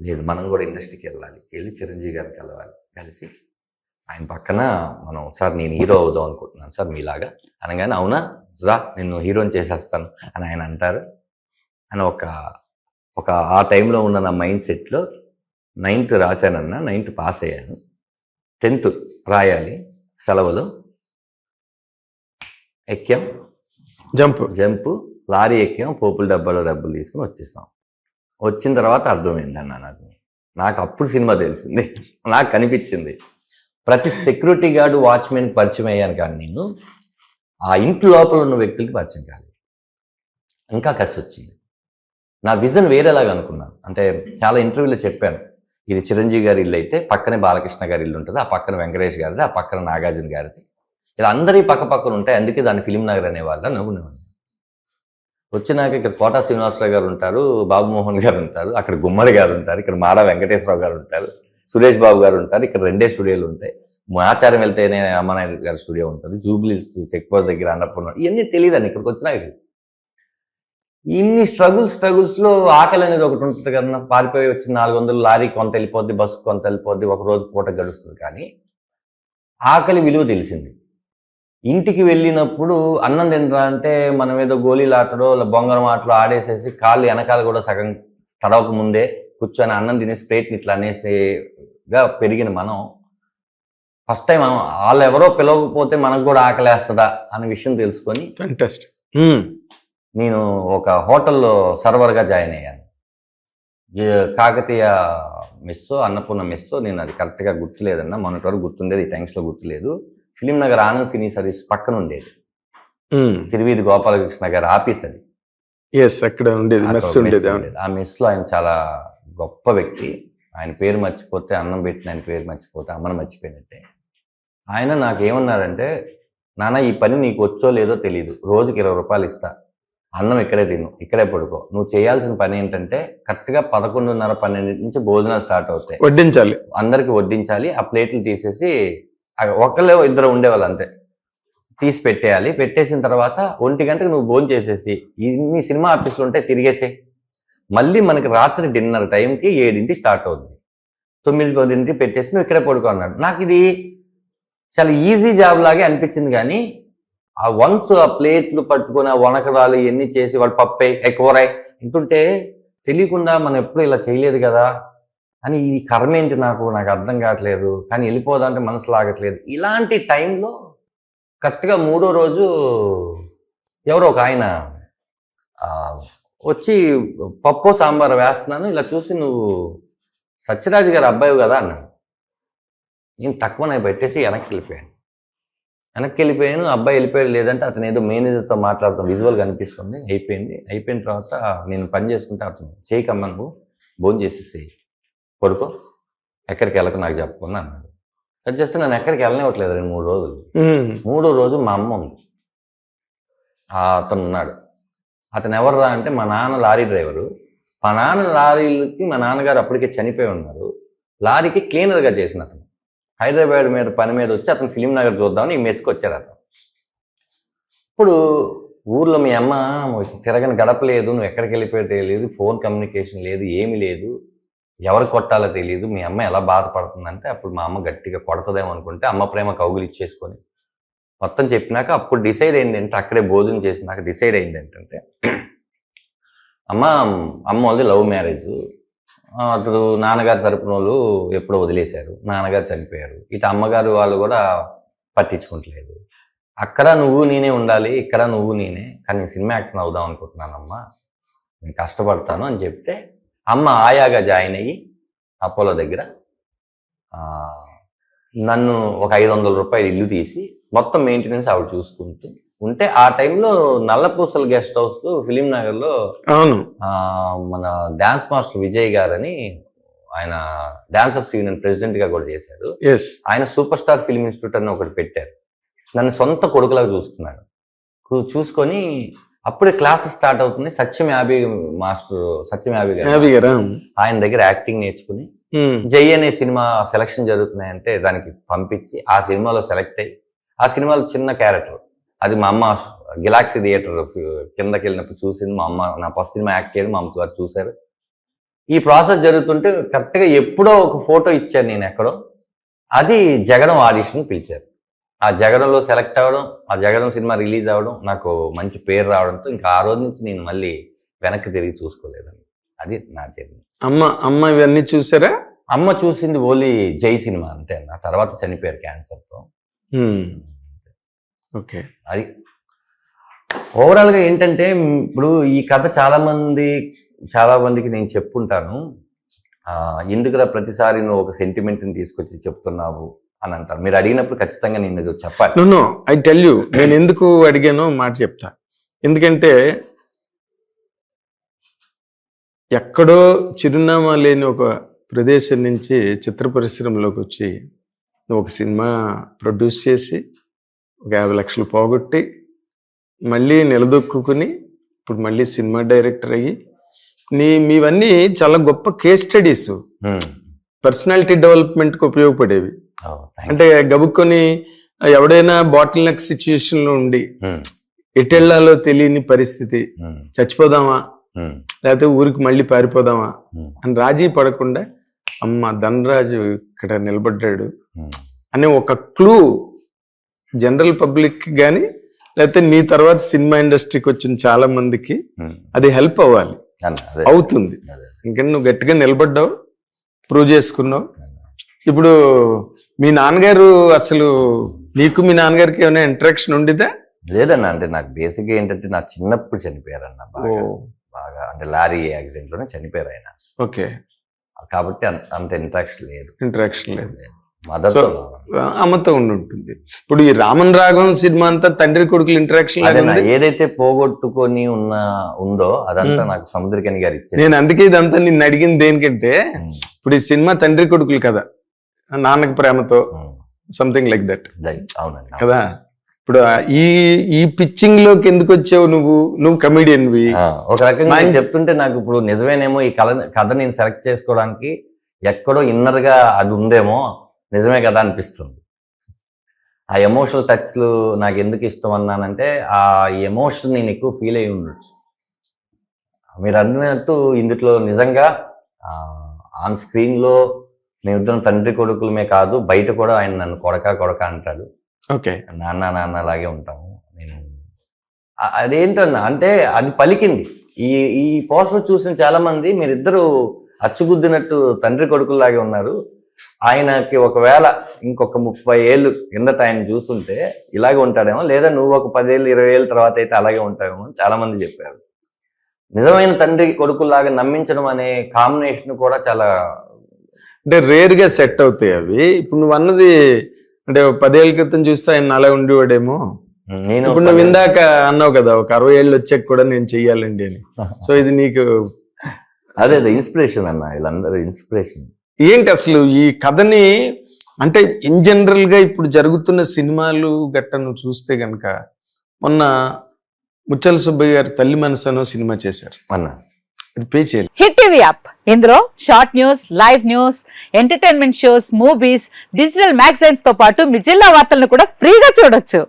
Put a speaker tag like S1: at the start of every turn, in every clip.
S1: లేదు మనం కూడా ఇండస్ట్రీకి వెళ్ళి చిరంజీవి గారిని కలవాలి. కలిసి ఆయన పక్కన మనం సార్ నేను హీరో అవుదాం అనుకుంటున్నాను సార్ మీలాగా అనగానే, అవునా రా నిన్ను హీరోని చేసేస్తాను అని ఆయన అంటారు అని ఒక ఆ టైంలో ఉన్న నా మైండ్ సెట్లో 9th రాశానన్నా, 9th పాస్ అయ్యాను. 10th రాయాలి, సెలవులు ఎక్కాం, జంపు లారీ ఎక్కాం, పోపుల డబ్బాలో డబ్బులు తీసుకుని వచ్చేస్తాం. వచ్చిన తర్వాత అర్థమైందన్న నాకు అప్పుడు సినిమా తెలిసింది. నాకు కనిపించింది ప్రతి సెక్యూరిటీ గార్డు వాచ్మెన్కి పరిచయం అయ్యాను, కానీ నేను ఆ ఇంటి లోపల ఉన్న వ్యక్తులకి పరిచయం కాలేదు. ఇంకా కసి వచ్చింది. నా విజన్ వేరేలాగా అనుకున్నాను. అంటే చాలా ఇంటర్వ్యూలో చెప్పాను, ఇది చిరంజీవి గారి ఇల్లు అయితే పక్కనే బాలకృష్ణ గారి ఇల్లు ఉంటుంది, ఆ పక్కన వెంకటేష్ గారిది, ఆ పక్కన నాగార్జున గారిది, ఇలా అందరి పక్క పక్కన ఉంటాయి, అందుకే దాన్ని ఫిలిం నగర్ అనేవాళ్ళ నవ్వునేవాళ్ళు. వచ్చినాక ఇక్కడ కోటా శ్రీనివాసరావు గారు ఉంటారు, బాబుమోహన్ గారు ఉంటారు, అక్కడ గుమ్మడి గారు ఉంటారు, ఇక్కడ మాడా వెంకటేశ్వరరావు గారు ఉంటారు, సురేష్ బాబు గారు ఉంటారు, ఇక్కడ 2 స్టూడియోలు ఉంటాయి. ఆచారం వెళ్తేనే అమ్మానాయుడు గారి స్టూడియో ఉంటుంది, జూబ్లీస్ చెక్ పోస్ట్ దగ్గర అన్నపూర్ణ, ఇవన్నీ తెలియదండి. ఇక్కడికి వచ్చినాక తెలుసు. ఇన్ని స్ట్రగుల్స్లో ఆకలి అనేది ఒకటి ఉంటుంది కదా. పారిపోయి వచ్చిన 400 లారీ కొంత వెళ్ళిపోద్ది, బస్సు కొంత వెళ్ళిపోద్ది, ఒక రోజు పూట గడుస్తుంది. కానీ ఆకలి విలువ తెలిసింది. ఇంటికి వెళ్ళినప్పుడు అన్నం తినరా అంటే మనం ఏదో గోళీలు ఆటలో బొంగరం ఆటలో ఆడేసేసి కాళ్ళు వెనకాల కూడా సగం తడవక ముందే కూర్చొని అన్నం తినేసి ప్లేట్ని ఇట్లా అనేసిగా పెరిగిన మనం ఫస్ట్ టైం వాళ్ళు ఎవరో పిలవకపోతే మనకు కూడా ఆకలేస్తుందా అనే విషయం తెలుసుకొని నేను ఒక హోటల్లో సర్వర్గా జాయిన్ అయ్యాను. కాకతీయ మెస్సో అన్నపూర్ణ మెస్సో, నేను అది కరెక్ట్గా గుర్తులేదన్నా, మొన్నటి వరకు గుర్తుండేది, ఈ టైమ్స్లో గుర్తులేదు. ఫిలిం నగర్ ఆనంద్ సినీ సర్వీస్ పక్కన ఉండేది, తిరువీధి గోపాలకృష్ణ గారి ఆఫీస్ అది.
S2: అక్కడ ఉండేది మెస్ ఉండేది.
S1: ఆ మెస్లో ఆయన చాలా గొప్ప వ్యక్తి. ఆయన పేరు మర్చిపోతే, అన్నం పెట్టిన ఆయన పేరు మర్చిపోతే అమ్మను మర్చిపోయినట్టే. ఆయన నాకేమన్నారంటే, నాన్న ఈ పని నీకు వచ్చో లేదో తెలియదు, రోజుకి 20 రూపాయలు ఇస్తా, అన్నం ఇక్కడే తిను, ఇక్కడే పడుకో, నువ్వు చేయాల్సిన పని ఏంటంటే కరెక్ట్గా 11:30, 12 నుంచి భోజనాలు స్టార్ట్ అవుతాయి,
S2: వడ్డించాలి,
S1: అందరికి వడ్డించాలి. ఆ ప్లేట్లు తీసేసి ఒకళ్ళే ఇద్దరు ఉండేవాళ్ళు అంతే, తీసి పెట్టేయాలి. పెట్టేసిన తర్వాత 1 గంటకు నువ్వు భోజనం చేసేసి ఇన్ని సినిమా ఆఫీసులు ఉంటే తిరిగేసే, మళ్ళీ మనకి రాత్రి డిన్నర్ టైంకి 7ంటికి స్టార్ట్ అవుతుంది, 9-10ంటికి పెట్టేసి నువ్వు ఇక్కడే పడుకో అన్నాడు. నాకు ఇది చాలా ఈజీ జాబ్ లాగే అనిపించింది. కానీ ఆ వన్స్ ఆ ప్లేట్లు పట్టుకుని ఆ వనకడాలు ఇవన్నీ చేసి వాడు పప్పై ఎక్కువరాయి అంటుంటే తెలియకుండా మనం ఎప్పుడు ఇలా చేయలేదు కదా అని, ఈ కర్మ ఏంటి నాకు అర్థం కావట్లేదు, కానీ వెళ్ళిపోదాంటే మనసు లాగట్లేదు. ఇలాంటి టైంలో కరెక్ట్గా 3వ రోజు ఎవరో ఒక ఆయన వచ్చి పప్పు సాంబార్ వేస్తున్నాను, ఇలా చూసి నువ్వు సత్యరాజు గారి అబ్బాయి కదా అన్నాడు. నేను తక్కువ పెట్టేసి వెనక్కి వెళ్ళిపోయాను. అబ్బాయి వెళ్ళిపోయాడు లేదంటే అతను ఏదో మేనేజర్తో మాట్లాడుతాం, విజువల్గా అనిపిస్తుంది. అయిపోయిన తర్వాత నేను పని చేసుకుంటే అతను చేయకమ్మా నువ్వు భోజనం చేసేసి పడుకో, ఎక్కడికి వెళ్ళకు నాకు చెప్పకుండా అన్నాడు. అది చేస్తే నన్ను ఎక్కడికి వెళ్ళనివ్వట్లేదు 2-3 రోజులు. 3వ రోజు మా అమ్మ ఉంది, అతను ఉన్నాడు. అతను ఎవర్రా అంటే మా నాన్న లారీ డ్రైవరు. మా నాన్న లారీలకి మా నాన్నగారు అప్పటికే చనిపోయి ఉన్నారు. లారీకి క్లీనర్గా చేసిన అతను హైదరాబాద్ మీద పని మీద వచ్చి అతను ఫిలిం నగర్ చూద్దామని ఈ మెస్కి వచ్చారు అతను. ఇప్పుడు ఊర్లో మీ అమ్మ తిరగని గడపలేదు, నువ్వు ఎక్కడికి వెళ్ళిపోయో తెలియదు, ఫోన్ కమ్యూనికేషన్ లేదు, ఏమీ లేదు, ఎవరు కొట్టాలో తెలియదు, మీ అమ్మ ఎలా బాధపడుతుందంటే అప్పుడు మా అమ్మ గట్టిగా కొడతదేమో అనుకుంటే అమ్మ ప్రేమ కౌగులు ఇచ్చేసుకొని మొత్తం చెప్పినాక అప్పుడు డిసైడ్ అయింది ఏంటంటే, అక్కడే భోజనం చేసినాక డిసైడ్ అయింది ఏంటంటే, అమ్మ వాళ్ళది లవ్ మ్యారేజ్, అటు నాన్నగారి తరపున వాళ్ళు ఎప్పుడో వదిలేశారు, నాన్నగారు చనిపోయారు, ఇటు అమ్మగారు వాళ్ళు కూడా పట్టించుకుంటలేదు, అక్కడ నువ్వు నేనే ఉండాలి, ఇక్కడ నువ్వు నేనే, కానీ నేను సినిమా యాక్టర్ అవుదాం అనుకుంటున్నానమ్మా, నేను కష్టపడతాను అని చెప్తే అమ్మ ఆయాగా జాయిన్ అయ్యి అపోలో దగ్గర నన్ను ఒక 500 రూపాయలు ఇల్లు తీసి మొత్తం మెయింటెనెన్స్ ఆవిడ చూసుకుంటూ ఉంటే, ఆ టైంలో నల్లపూసల గెస్ట్ హౌస్ ఫిలిం నగర్లో మన డాన్స్ మాస్టర్ విజయ్ గారని ఆయన డాన్సర్స్ యూనియన్ ప్రెసిడెంట్గా కూడా చేశారు. ఆయన సూపర్ స్టార్ ఫిల్మ్ ఇన్స్టిట్యూట్ అని ఒకటి పెట్టారు. నన్ను సొంత కొడుకులాగా చూసుకున్నాడు. చూసుకొని అప్పుడే క్లాసెస్ స్టార్ట్ అవుతుంది. సత్యం యాభి గారు ఆయన దగ్గర యాక్టింగ్ నేర్చుకుని జై అనే సినిమా సెలక్షన్ జరుగుతున్నాయంటే దానికి పంపించి ఆ సినిమాలో సెలెక్ట్ అయ్యి, ఆ సినిమాలో చిన్న క్యారెక్టర్ అది మా అమ్మ గెలాక్సీ థియేటర్ కిందకి వెళ్ళినప్పుడు చూసింది. మా అమ్మ నా ఫస్ట్ సినిమా యాక్ట్ చేయడం మా అమ్మ గారు చూశారు. ఈ ప్రాసెస్ జరుగుతుంటే కరెక్ట్గా ఎప్పుడో ఒక ఫోటో ఇచ్చాను నేను ఎక్కడో, అది జగడం ఆడిషన్ పిలిచారు. ఆ జగడంలో సెలెక్ట్ అవ్వడం, ఆ జగడం సినిమా రిలీజ్ అవ్వడం, నాకు మంచి పేరు రావడంతో ఇంకా ఆ రోజు నుంచి నేను మళ్ళీ వెనక్కి తిరిగి చూసుకోలేదండి. అది నా జర్నీ.
S2: అమ్మ ఇవన్నీ చూసారా?
S1: అమ్మ చూసింది ఓన్లీ జై సినిమా అంతే. నా తర్వాత చనిపోయారు క్యాన్సర్తో.
S2: ఓకే.
S1: అది ఓవరాల్గా ఏంటంటే ఇప్పుడు ఈ కథ చాలా మందికి నేను చెప్పుంటాను. ఎందుకురా ప్రతిసారి నువ్వు ఒక సెంటిమెంట్ని తీసుకొచ్చి చెప్తున్నావు అని అంటారు. మీరు అడిగినప్పుడు ఖచ్చితంగా నేను ఏదో చెప్పాలి.
S2: నో ఐ టెల్ యూ, నేను ఎందుకు అడిగానో మాట చెప్తా. ఎందుకంటే ఎక్కడో చిరునామా లేని ఒక ప్రదేశం నుంచి చిత్ర పరిశ్రమలోకి వచ్చి నువ్వు ఒక సినిమా ప్రొడ్యూస్ చేసి ఒక 50 లక్షలు పోగొట్టి మళ్ళీ నిలదొక్కుని ఇప్పుడు మళ్ళీ సినిమా డైరెక్టర్ అయ్యి మీవన్నీ చాలా గొప్ప కేస్ స్టడీస్, పర్సనాలిటీ డెవలప్మెంట్కి ఉపయోగపడేవి. అంటే గబుక్కొని ఎవడైనా బాటిల్ నెక్ సిచ్యుయేషన్లో ఉండి ఎటెళ్లాలో తెలియని పరిస్థితి, చచ్చిపోదామా లేకపోతే ఊరికి మళ్ళీ పారిపోదామా అని రాజీ పడకుండా అమ్మ ధనరాజు ఇక్కడ నిలబడ్డాడు అనే ఒక క్లూ జనరల్ పబ్లిక్ కానీ లేకపోతే నీ తర్వాత సినిమా ఇండస్ట్రీకి వచ్చిన చాలా మందికి అది హెల్ప్ అవ్వాలి, అవుతుంది. ఇంకా నువ్వు గట్టిగా నిలబడ్డావు, ప్రూవ్ చేసుకున్నావు. ఇప్పుడు మీ నాన్నగారు అసలు నీకు మీ నాన్నగారికి ఏమైనా ఇంటరాక్షన్ ఉండిదా?
S1: లేదన్న, అంటే నాకు బేసిక్గా ఏంటంటే నా చిన్నప్పుడు చనిపోయారన్న, బాగా అంటే లారీ యాక్సిడెంట్ లోనే చనిపోయారు ఆయన.
S2: ఓకే.
S1: కాబట్టి అంత ఇంటరాక్షన్ లేదు.
S2: అమ్మతో ఉంటుంది. ఇప్పుడు ఈ రామన్ రాఘవం సినిమా అంతా తండ్రి కొడుకులు ఇంటరాక్షన్
S1: ఏదైతే పోగొట్టుకొని ఉందో అదంతా నాకు సముద్రకని గారు ఇచ్చారు.
S2: నేను అందుకే ఇదంతా నిన్ను అడిగింది దేనికంటే ఇప్పుడు ఈ సినిమా తండ్రి కొడుకులు కదా, నాన్నకి ప్రేమతో సంథింగ్ లైక్ దట్ కదా. ఇప్పుడు ఈ పిచ్చింగ్ లోకి ఎందుకు వచ్చావు? నువ్వు కమెడియన్వి.
S1: ఒక రకంగా చెప్తుంటే నాకు ఇప్పుడు నిజమేనేమో ఈ కథ నేను సెలెక్ట్ చేసుకోవడానికి ఎక్కడో ఇన్నర్ గా అది ఉందేమో, నిజమే కదా అనిపిస్తుంది. ఆ ఎమోషనల్ టచ్లు నాకు ఎందుకు ఇష్టం అన్నానంటే ఆ ఎమోషన్ నేను ఎక్కువ ఫీల్ అయ్యి ఉండొచ్చు. మీరు అన్నట్టు ఇందులో నిజంగా ఆన్ స్క్రీన్లో మేమిద్దరం తండ్రి కొడుకులమే కాదు, బయట కూడా ఆయన నన్ను కొడక అంటాడు.
S2: ఓకే.
S1: నాన్న లాగే ఉంటాము. నేను అదేంటన్నా అంటే అది పలికింది. ఈ పోస్టర్ చూసిన చాలా మంది మీరిద్దరు అచ్చుగుద్దినట్టు తండ్రి కొడుకుల్లాగే ఉన్నారు, ఆయనకి ఒకవేళ ఇంకొక 30 ఏళ్ళు కిందట ఆయన చూస్తుంటే ఇలాగే ఉంటాడేమో, లేదా నువ్వు ఒక 10 ఏళ్ళు 20 ఏళ్ళ తర్వాత అయితే అలాగే ఉంటావేమో అని చాలా మంది చెప్పారు. నిజమైన తండ్రి కొడుకుల్లాగా నమ్మించడం అనే కాంబినేషన్ కూడా చాలా
S2: అంటే రేర్ గా సెట్ అవుతాయి అవి. ఇప్పుడు నువ్వు అన్నది అంటే 10 ఏళ్ళ క్రితం చూస్తే ఆయన అలా ఉండేవాడేమో. ఇప్పుడు నువ్వు ఇందాక అన్నావు కదా ఒక 60 ఏళ్ళు వచ్చాక కూడా నేను చెయ్యాలండి అని. సో ఇది నీకు
S1: అదే ఇన్స్పిరేషన్ అన్న, వీళ్ళందరూ ఇన్స్పిరేషన్.
S2: ఏంటి అసలు ఈ కథని అంటే ఇన్ జనరల్ గా ఇప్పుడు జరుగుతున్న సినిమాలు గట్టను చూస్తే గనక మొన్న ముచ్చల సుబ్బయ్య గారు తల్లి మనసు అనో సినిమా చేశారు
S1: అన్న,
S2: అది పే చేయాలి.
S3: హిట్ టీవీ యాప్, ఇందులో short news, live news, entertainment shows, movies, digital magazines తో పాటు మీ జిల్లా వార్తలను కూడా ఫ్రీగా చూడొచ్చు.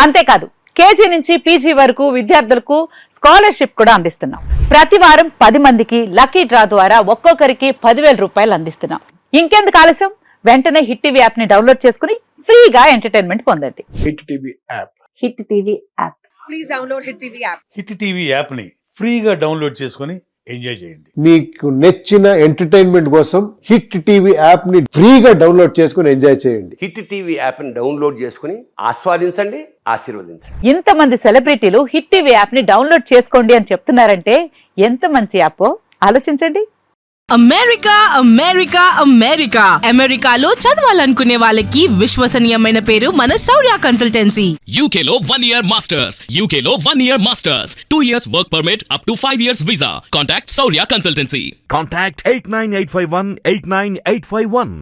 S3: అంతేకాదు కేజీ నుంచి పీజీ వరకు విద్యార్థులకు స్కాలర్షిప్ కూడా అందిస్తున్నాం. ప్రతి వారం 10 మందికి లక్కీ డ్రా ద్వారా ఒక్కొక్కరికి 10,000 రూపాయలు అందిస్తున్నాం. ఇంకెందుకు ఆలస్యం, వెంటనే హిట్ టీవీ యాప్ ని డౌన్లోడ్ చేసుకుని ఫ్రీగా ఎంటర్టైన్మెంట్ పొందండి.
S2: Hit TV app.
S3: Hit TV app.
S4: Please download hit TV app.
S5: Hit TV app ని ఫ్రీగా డౌన్లోడ్ చేసుకుని ఎంజాయ్ చేయండి.
S6: మీకు నచ్చిన ఎంటర్టైన్మెంట్ కోసం హిట్ టీవీ యాప్ ని ఫ్రీగా డౌన్లోడ్ చేసుకుని ఎంజాయ్ చేయండి.
S7: హిట్ టీవీ యాప్ ని డౌన్లోడ్ చేసుకుని ఆస్వాదించండి, ఆశీర్వదించండి.
S3: ఇంతమంది సెలబ్రిటీలు హిట్ టీవీ యాప్ ని డౌన్లోడ్ చేసుకోండి అని చెప్తున్నారంటే ఎంత మంచి యాప్ ఆలోచించండి.
S8: అమెరికాలో చదవాలనుకునే వాళ్ళకి విశ్వసనీయమైన పేరు మన శౌర్య కన్సల్టెన్సీ.
S9: UK లో 1 year masters, UK లో 1 year masters, 2 years work permit up to 5 years visa. Contact Saurya Consultancy.
S10: Contact 89851 89851.